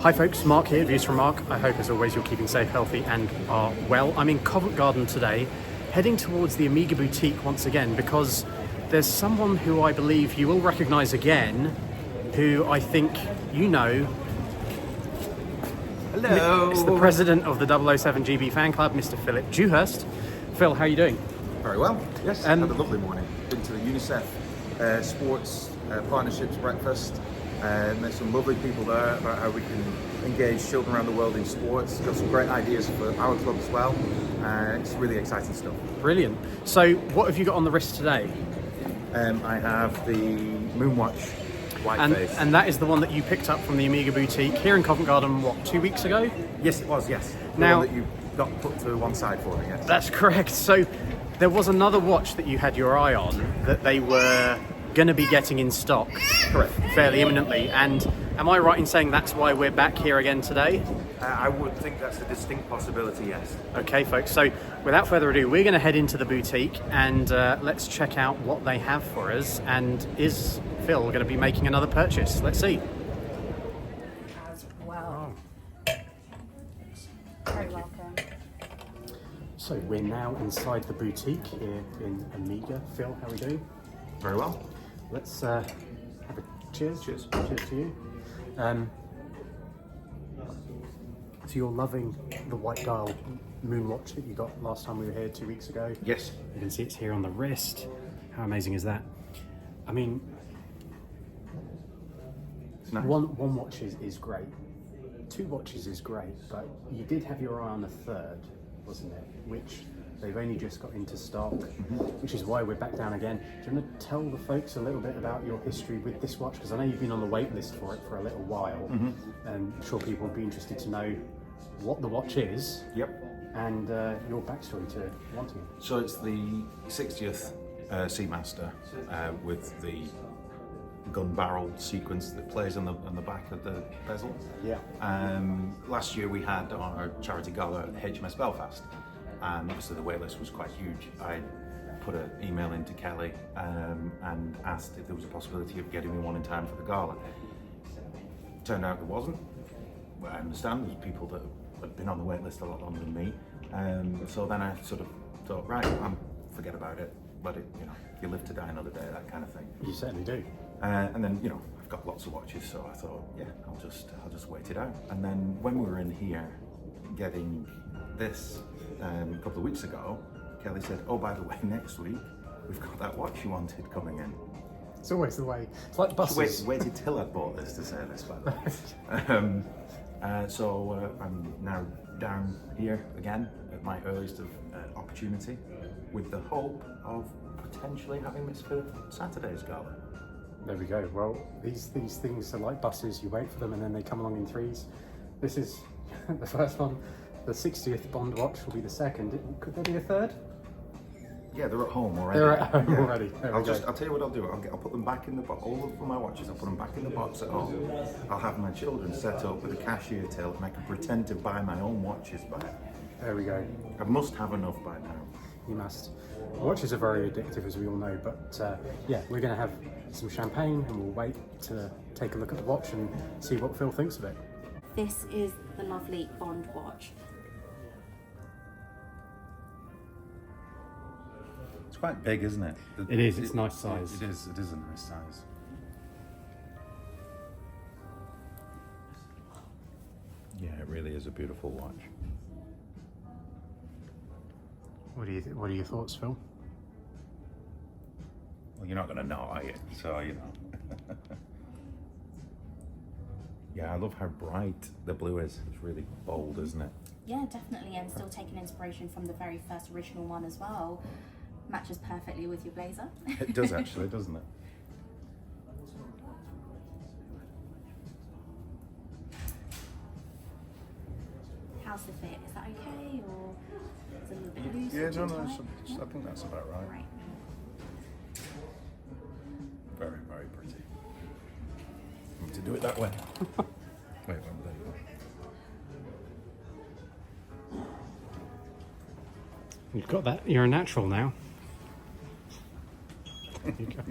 Hi folks, Mark here, Views from Mark. I hope as always you're keeping safe, healthy and are well. I'm in Covent Garden today, heading towards the Amiga boutique once again because there's someone who I believe you will recognise again, who I think you know. Hello! It's the president of the 007 GB fan club, Mr. Philip Dewhurst. Phil, how are you doing? Very well, yes. Had a lovely morning. Been to the UNICEF sports partnerships breakfast. Met some lovely people there about how we can engage children around the world in sports. Got some great ideas for our club as well. It's really exciting stuff. Brilliant. So what have you got on the wrist today? I have the Moonwatch white face. And that is the one that you picked up from the Amiga boutique here in Covent Garden, what, 2 weeks ago? Yes, it was, yes. Now, the one that you got put to one side for me, yes. That's correct. So there was another watch that you had your eye on that they were going to be getting in stock. Correct. Fairly imminently. And am I right in saying that's why we're back here again today? I would think that's a distinct possibility, yes. Okay, folks. So without further ado, we're going to head into the boutique and let's check out what they have for us. And is Phil going to be making another purchase? Let's see. As well. Very welcome. So we're now inside the boutique here in Amiga. Phil, how are we doing? Very well. Let's have a cheers. Cheers. Cheers to you. So you're loving the white dial Moonwatch that you got last time we were here 2 weeks ago? Yes. You can see it's here on the wrist. How amazing is that? I mean, It's nice. one watch is great. 2 watches is great, but you did have your eye on a third, wasn't it? Which they've only just got into stock, which is why we're back down again. Do you want to tell the folks a little bit about your history with this watch? Because I know you've been on the wait list for it for a little while, and I'm sure people would be interested to know what the watch is. Yep. And your backstory to wanting it. So it's the 60th Seamaster with the gun barrel sequence that plays on the back of the bezel. Yeah. Last year we had our charity gala at HMS Belfast, and obviously the waitlist was quite huge. I put an email into Kelly and asked if there was a possibility of getting me one in time for the gala. Turned out there wasn't. Well, I understand there's people that had been on the waitlist a lot longer than me. So then I sort of thought, right, forget about it. Let it, you live to die another day, that kind of thing. You certainly do. And then, I've got lots of watches, so I thought, yeah, I'll just wait it out. And then when we were in here getting this a couple of weeks ago, Kelly said, oh, by the way, next week we've got that watch you wanted coming in. It's always the way. It's like buses. Waited till I bought this to say this, by the way. So I'm now down here again at my earliest of opportunity, with the hope of potentially having this for Saturday's gala. There we go. Well, these things are like buses. You wait for them and then they come along in threes. This is the first one. The 60th Bond watch will be the second. Could there be a third? Yeah, they're at home already. They're at home Yeah. already. I'll tell you what I'll do. I'll put them back in the box. All of my watches, I'll put them back in the box at home. I'll have my children set up with a cashier till, and I can pretend to buy my own watches back. There we go. I must have enough by now. You must. Watches are very addictive, as we all know, but yeah, we're going to have some champagne and we'll wait to take a look at the watch and see what Phil thinks of it. This is the lovely Bond watch. It's quite big, isn't it? It is. It's a nice size. It is a nice size. Yeah, it really is a beautiful watch. What are your thoughts, Phil? Well, you're not going to know, are you? So, Yeah, I love how bright the blue is. It's really bold, isn't it? Yeah, definitely, and still taking inspiration from the very first original one as well. Matches perfectly with your blazer. It does actually, doesn't it? How's the fit? Is that okay, or is it a little bit loose? Yeah, or too no, tight? I think that's about right. Right. Very, very pretty. Need to do it that way. Wait, there you go. You've got that. You're a natural now. There you go.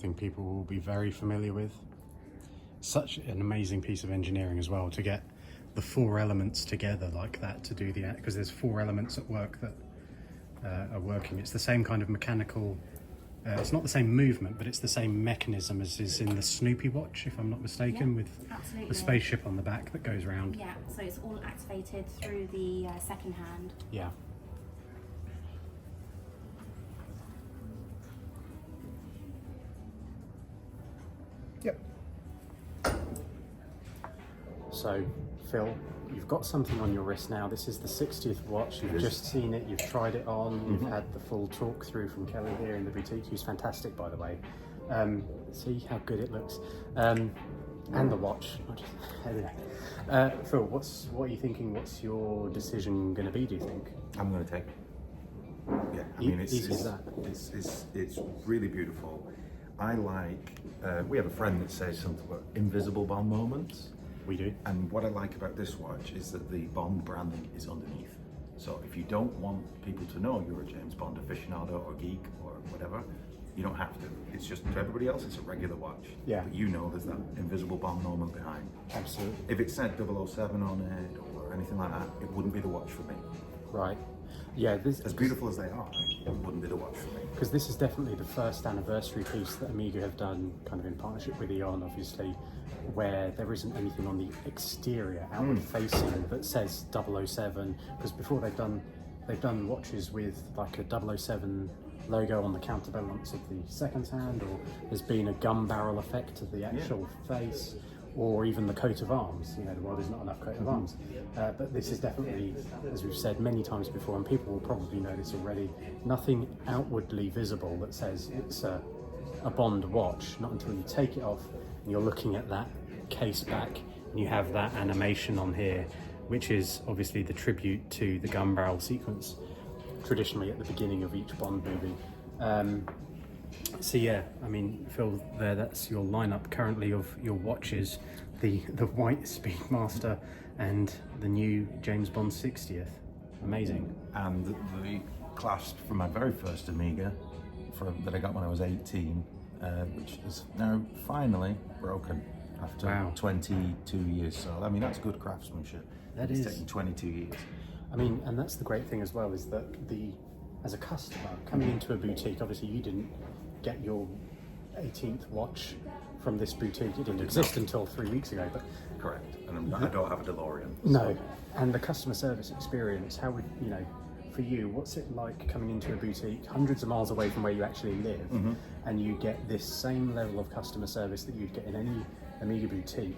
think people will be very familiar with. Such an amazing piece of engineering as well to get the 4 elements together like that to do the, because there's 4 elements at work that are working. It's the same kind of mechanical, it's not the same movement, but it's the same mechanism as is in the Snoopy watch, if I'm not mistaken, with Absolutely. the spaceship on the back that goes round. Yeah, so it's all activated through the second hand. Yeah. Yep. So, Phil, you've got something on your wrist now. This is the 60th watch. You've just seen it, you've tried it on, you've had the full talk through from Kelly here in the boutique, who's fantastic, by the way. See how good it looks. And the watch. Phil, what are you thinking? What's your decision going to be, do you think? I'm going to take. Yeah, I mean, Easy as that. It's really beautiful. I like. We have a friend that says something about invisible Bond moments. We do. And what I like about this watch is that the Bond branding is underneath. So if you don't want people to know you're a James Bond aficionado or geek or whatever, you don't have to. It's just to everybody else, it's a regular watch. Yeah. But you know there's that invisible Bond moment behind. Absolutely. If it said 007 on it or anything like that, it wouldn't be the watch for me. Right. Yeah, As beautiful as they are, it wouldn't be the watch for me. because this is definitely the first anniversary piece that Omega have done, kind of in partnership with Eon, obviously, where there isn't anything on the exterior, outward facing, that says 007. Because before they've done watches with like a 007 logo on the counterbalance of the second hand, or there's been a gun barrel effect to the actual face, or even the coat of arms. You know, well, there's not enough coat of arms. But this is definitely, as we've said many times before, and people will probably know this already, nothing outwardly visible that says it's a Bond watch, not until you take it off and you're looking at that case back and you have that animation on here, which is obviously the tribute to the gun barrel sequence, traditionally at the beginning of each Bond movie. So yeah, I mean, Phil, that's your lineup currently of your watches, the white Speedmaster and the new James Bond 60th. Amazing. And the clasp from my very first Omega that I got when I was 18, which is now finally broken after 22 years. So, I mean, that's good craftsmanship. It's taken 22 years. I mean, and that's the great thing as well, is that as a customer coming into a boutique, obviously you didn't get your 18th watch from this boutique. It didn't exist until 3 weeks ago. But correct. And I don't have a DeLorean. no, and the customer service experience, how would, you know, for you, what's it like coming into a boutique hundreds of miles away from where you actually live, and you get this same level of customer service that you'd get in any Omega boutique?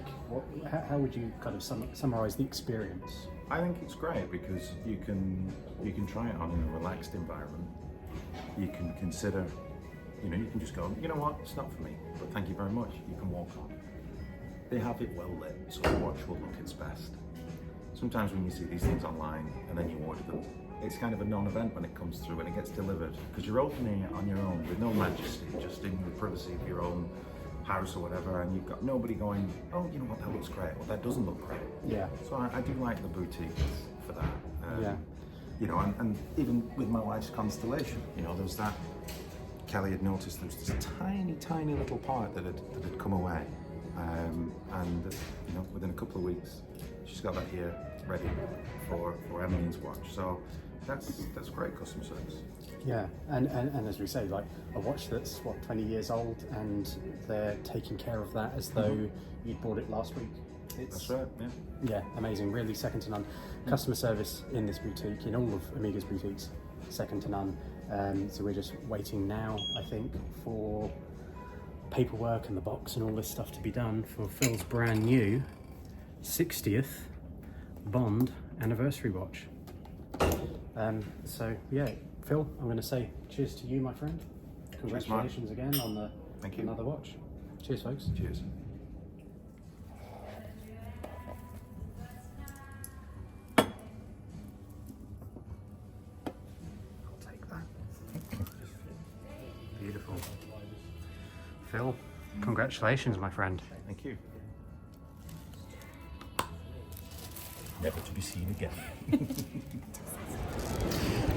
How would you kind of summarize the experience? I think it's great because you can try it on in a relaxed environment. You can consider, you know, you can just go, you know what, it's not for me, but thank you very much. You can walk on. They have it well lit, so the watch will look its best. Sometimes when you see these things online and then you order them, it's kind of a non-event when it comes through and it gets delivered, because you're opening it on your own with no majesty, just in the privacy of your own house or whatever, and you've got nobody going, oh, you know what, that looks great, or that doesn't look great. Yeah. So I do like the boutiques for that. Yeah. You know, and even with my wife's constellation, you know, there was that, Kelly had noticed there was this tiny little part that had come away. And you know, within a couple of weeks, she's got that here ready for Emily's watch. So that's great customer service. Yeah, and as we say, like a watch that's 20 years old, and they're taking care of that as though you'd bought it last week. That's right. Yeah. Yeah, amazing. Really second to none. Customer service in this boutique, in all of Omega's boutiques, second to none. So we're just waiting now, I think, for paperwork and the box and all this stuff to be done for Phil's brand new 60th Bond anniversary watch. So yeah, Phil, I'm going to say cheers to you, my friend. Congratulations again on another watch. Cheers, folks. Cheers. I'll take that. Beautiful. Phil, congratulations, my friend. Thank you. Never to be seen again.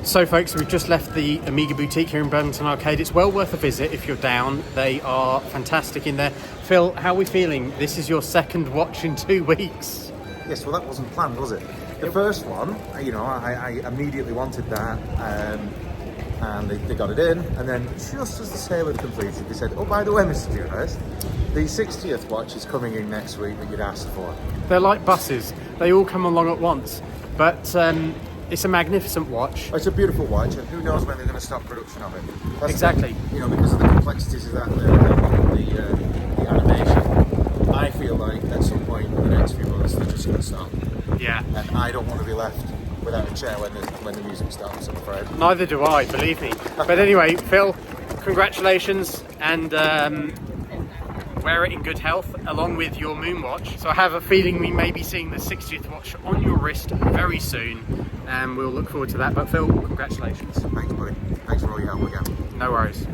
So folks, we've just left the Amiga boutique here in Birmingham Arcade. It's well worth a visit if you're down. They are fantastic in there. Phil, how are we feeling? This is your second watch in 2 weeks. Yes, well that wasn't planned, was it? The first one, you know, I immediately wanted that, and they got it in, and then just as the sale had completed, they said, oh, by the way, Mr. Journalist, the 60th watch is coming in next week that you'd asked for. They're like buses. They all come along at once. But it's a magnificent watch. It's a beautiful watch, and who knows when they're going to stop production of it. That's Exactly. You know, because of the complexities of that, the animation, I feel like at some point in the next few months they're just going to stop. Yeah. And I don't want to be left without a chair when the music starts, I'm afraid. Neither do I, believe me. But anyway, Phil, congratulations, and wear it in good health along with your Moonwatch. So I have a feeling we may be seeing the 60th watch on your wrist very soon, and we'll look forward to that. But Phil, congratulations. Thanks, buddy. Thanks for all your help again. No worries.